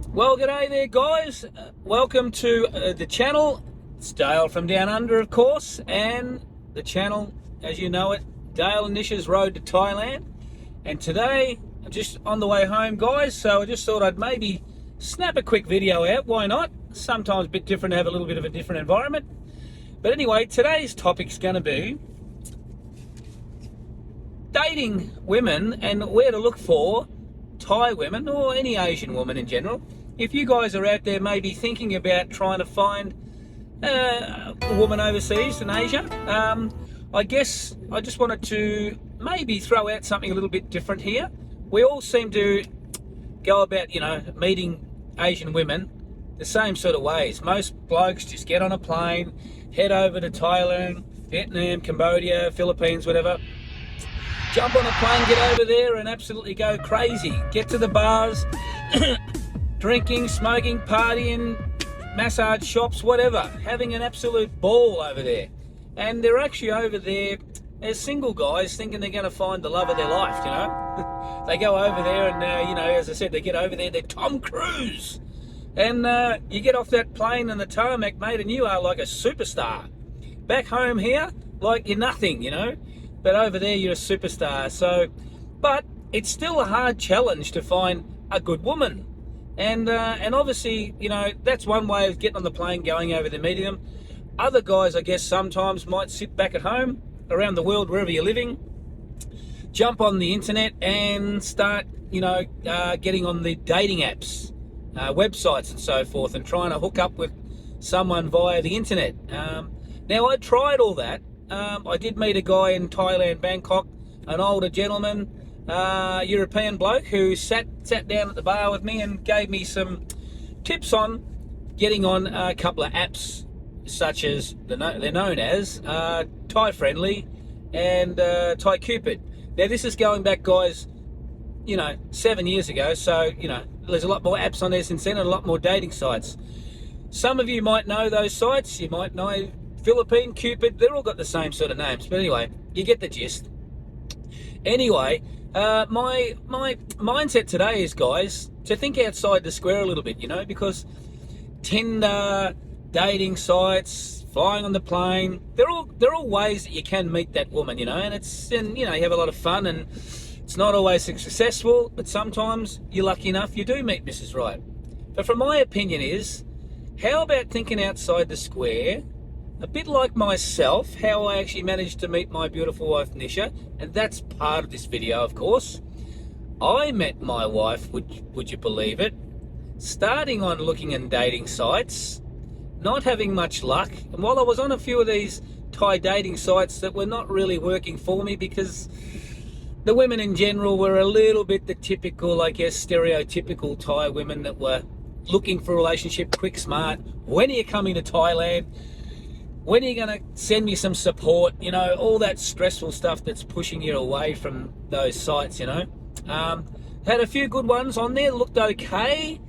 Well, g'day there, guys. Welcome to the channel. It's Dale from Down Under, of course, and the channel, as you know it, Dale and Nisha's Road to Thailand. And today, I'm just on the way home, guys, so I just thought I'd maybe snap a quick video out. Why not? Sometimes a bit different to have a little bit of a different environment. But anyway, today's topic's going to be dating women and where to look for Thai women or any Asian woman in general. If you guys are out there maybe thinking about trying to find a woman overseas in Asia, I guess I just wanted to maybe throw out something a little bit different here. We all seem to go about, meeting Asian women the same sort of ways. Most blokes just get on a plane, head over to Thailand, Vietnam, Cambodia, Philippines, whatever. Jump on a plane, get over there and absolutely go crazy. Get to the bars, drinking, smoking, partying, massage shops, whatever. Having an absolute ball over there. And they're actually over there as single guys thinking they're going to find the love of their life, They go over there and, as I said, they get over there, they're Tom Cruise. And you get off that plane and the tarmac, mate, and you are like a superstar. Back home here, like you're nothing, But over there, you're a superstar. So, but it's still a hard challenge to find a good woman. And obviously, that's one way of getting on the plane, going over there, meeting them. Other guys, I guess, sometimes might sit back at home, around the world, wherever you're living, jump on the internet and start, getting on the dating apps, websites and so forth, and trying to hook up with someone via the internet. Now, I tried all that. I did meet a guy in Thailand, Bangkok, an older gentleman, European bloke, who sat down at the bar with me and gave me some tips on getting on a couple of apps, such as they're known as Thai Friendly and Thai Cupid. Now, this is going back, guys, 7 years ago, so, there's a lot more apps on there since then and a lot more dating sites. Some of you might know those sites. You might know Philippine, Cupid, they're all got the same sort of names. But anyway, you get the gist. Anyway, my mindset today is, guys, to think outside the square a little bit, because Tinder, dating sites, flying on the plane, they're all ways that you can meet that woman, and you have a lot of fun, and it's not always successful, but sometimes you're lucky enough you do meet Mrs. Right. But from my opinion is, how about thinking outside the square? A bit like myself, how I actually managed to meet my beautiful wife, Nisha, and that's part of this video, of course. I met my wife, would you believe it, starting on looking in dating sites, not having much luck, and while I was on a few of these Thai dating sites that were not really working for me because the women in general were a little bit the typical, I guess, stereotypical Thai women that were looking for a relationship, quick, smart. When are you coming to Thailand? When are you going to send me some support? All that stressful stuff that's pushing you away from those sites, Had a few good ones on there, looked okay.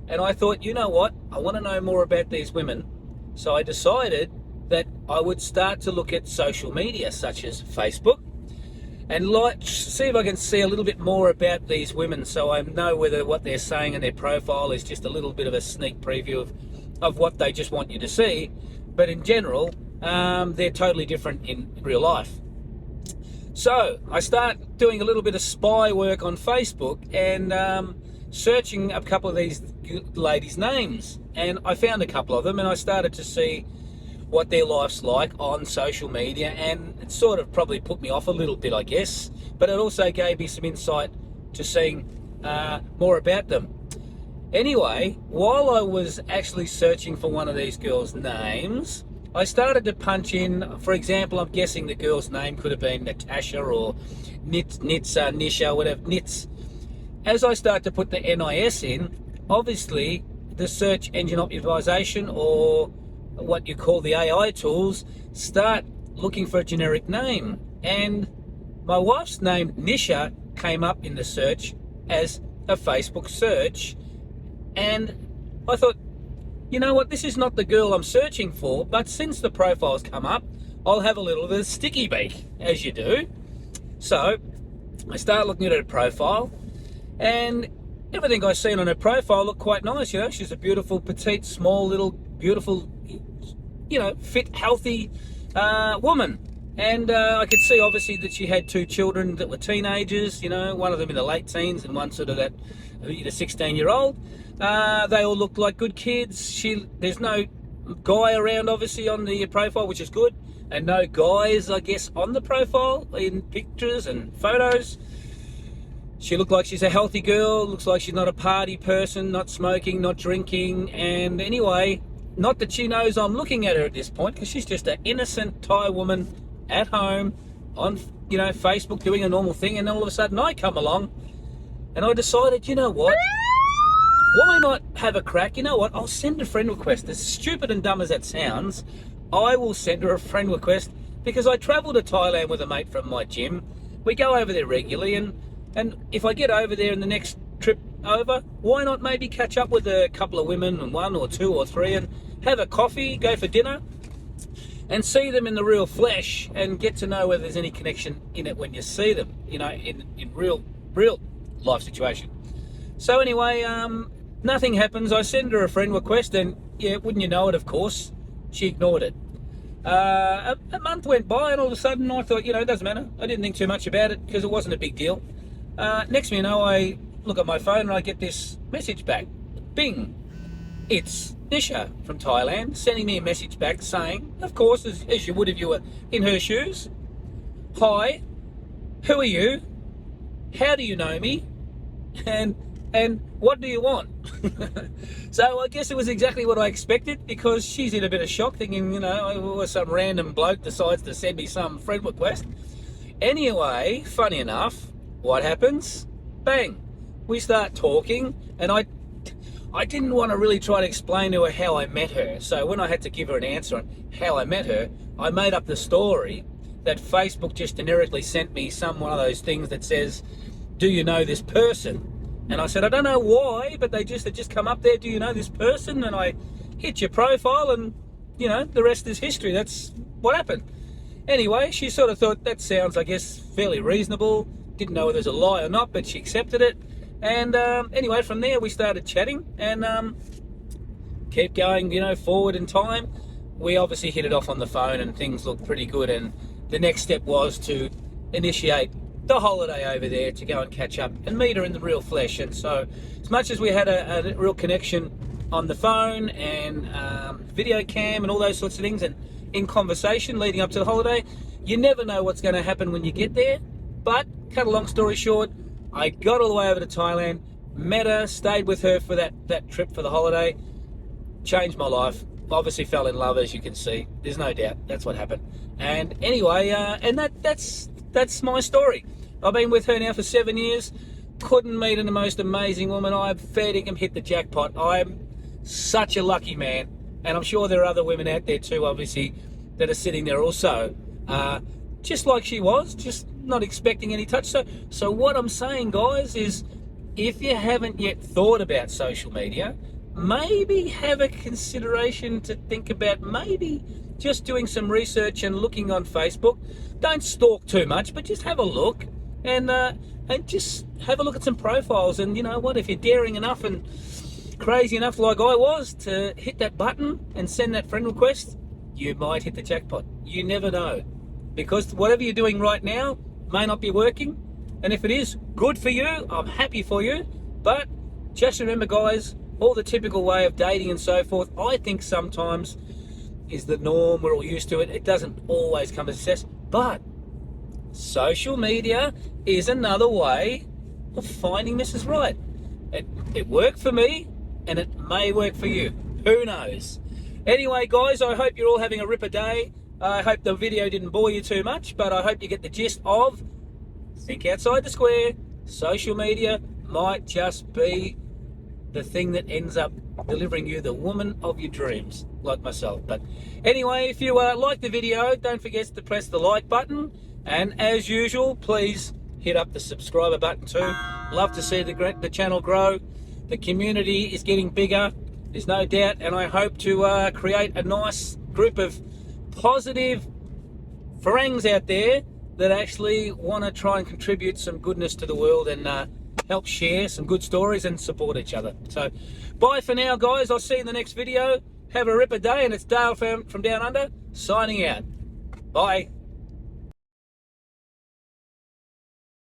And I thought, you know what? I want to know more about these women. So I decided that I would start to look at social media, such as Facebook, and see if I can see a little bit more about these women, so I know whether what they're saying in their profile is just a little bit of a sneak preview of what they just want you to see. But in general, they're totally different in real life. So I start doing a little bit of spy work on Facebook and searching a couple of these ladies' names. And I found a couple of them, and I started to see what their life's like on social media, and it sort of probably put me off a little bit, I guess. But it also gave me some insight to seeing more about them. Anyway, while I was actually searching for one of these girls' names, I started to punch in, for example, I'm guessing the girl's name could have been Natasha or Nisha, whatever, Nits. As I start to put the NIS in, obviously the search engine optimization, or what you call the AI tools, start looking for a generic name. And my wife's name, Nisha, came up in the search as a Facebook search. And I thought, you know what, this is not the girl I'm searching for, but since the profile's come up, I'll have a little bit of sticky beak, as you do. So I start looking at her profile, and everything I seen on her profile looked quite nice. You know, she's a beautiful, petite, small, little, beautiful, you know, fit, healthy woman. And I could see obviously that she had 2 children that were teenagers, you know, one of them in the late teens and one sort of that 16-year-old. They all looked like good kids. There's no guy around obviously on the profile, which is good, and no guys, I guess, on the profile in pictures and photos. She looked like she's a healthy girl, looks like she's not a party person, not smoking, not drinking, and anyway, not that she knows I'm looking at her at this point, because she's just an innocent Thai woman at home on, you know, Facebook doing a normal thing, and all of a sudden I come along and I decided, you know what, why not have a crack? You know what, I'll send a friend request. As stupid and dumb as that sounds, I will send her a friend request, because I travel to Thailand with a mate from my gym. We go over there regularly, and if I get over there in the next trip over, why not maybe catch up with a couple of women, and 1 or 2 or 3, and have a coffee, go for dinner, and see them in the real flesh, and get to know whether there's any connection in it when you see them, you know, in real life situation. So anyway, nothing happens. I send her a friend request, and yeah, wouldn't you know it, of course, she ignored it. A month went by, and all of a sudden I thought, you know, it doesn't matter. I didn't think too much about it because it wasn't a big deal. Next thing you know, I look at my phone and I get this message back. Bing! It's Nisha from Thailand sending me a message back saying, of course, as you would if you were in her shoes, "Hi, who are you? How do you know me? And what do you want?" So I guess it was exactly what I expected, because she's in a bit of shock, thinking, you know, some random bloke decides to send me some friend request. Anyway, funny enough, what happens? Bang! We start talking, and I didn't want to really try to explain to her how I met her. So when I had to give her an answer on how I met her, I made up the story that Facebook just generically sent me one of those things that says, "Do you know this person?" And I said, "I don't know why, but they just come up there, 'Do you know this person?' And I hit your profile, and, you know, the rest is history. That's what happened." Anyway, she sort of thought, that sounds, I guess, fairly reasonable. Didn't know whether it was a lie or not, but she accepted it. And anyway, from there we started chatting, and kept going, you know, forward in time. We obviously hit it off on the phone, and things looked pretty good. And the next step was to initiate the holiday over there, to go and catch up and meet her in the real flesh. And so, as much as we had a real connection on the phone and video cam and all those sorts of things, and in conversation leading up to the holiday, you never know what's going to happen when you get there. But cut a long story short, I got all the way over to Thailand, met her, stayed with her for that trip for the holiday, changed my life. Obviously fell in love, as you can see. There's no doubt that's what happened. And anyway, and that's my story. I've been with her now for 7 years. Couldn't meet the most amazing woman. I've fair dinkum hit the jackpot. I'm such a lucky man, and I'm sure there are other women out there too, obviously, that are sitting there also, just like she was, just not expecting any touch. So what I'm saying, guys, is if you haven't yet thought about social media, maybe have a consideration to think about maybe just doing some research and looking on Facebook. Don't stalk too much, but just have a look, and just have a look at some profiles. And you know what, if you're daring enough and crazy enough like I was to hit that button and send that friend request, you might hit the jackpot. You never know, because whatever you're doing right now may not be working, and if it is, good for you, I'm happy for you. But just remember, guys, all the typical way of dating and so forth, I think sometimes is the norm. We're all used to it. It doesn't always come to success, but social media is another way of finding Mrs. Right. It worked for me, and it may work for you. Who knows? Anyway, guys, I hope you're all having a ripper day. I hope the video didn't bore you too much, but I hope you get the gist of, think outside the square. Social media might just be the thing that ends up delivering you the woman of your dreams, like myself. But anyway, if you like the video, don't forget to press the like button, and as usual, please hit up the subscriber button too. Love to see the channel grow. The community is getting bigger, there's no doubt, and I hope to create a nice group of positive farangs out there that actually want to try and contribute some goodness to the world, and help share some good stories and support each other. So bye for now, guys. I'll see you in the next video. Have a ripper day, and it's Dale from Down Under signing out. Bye.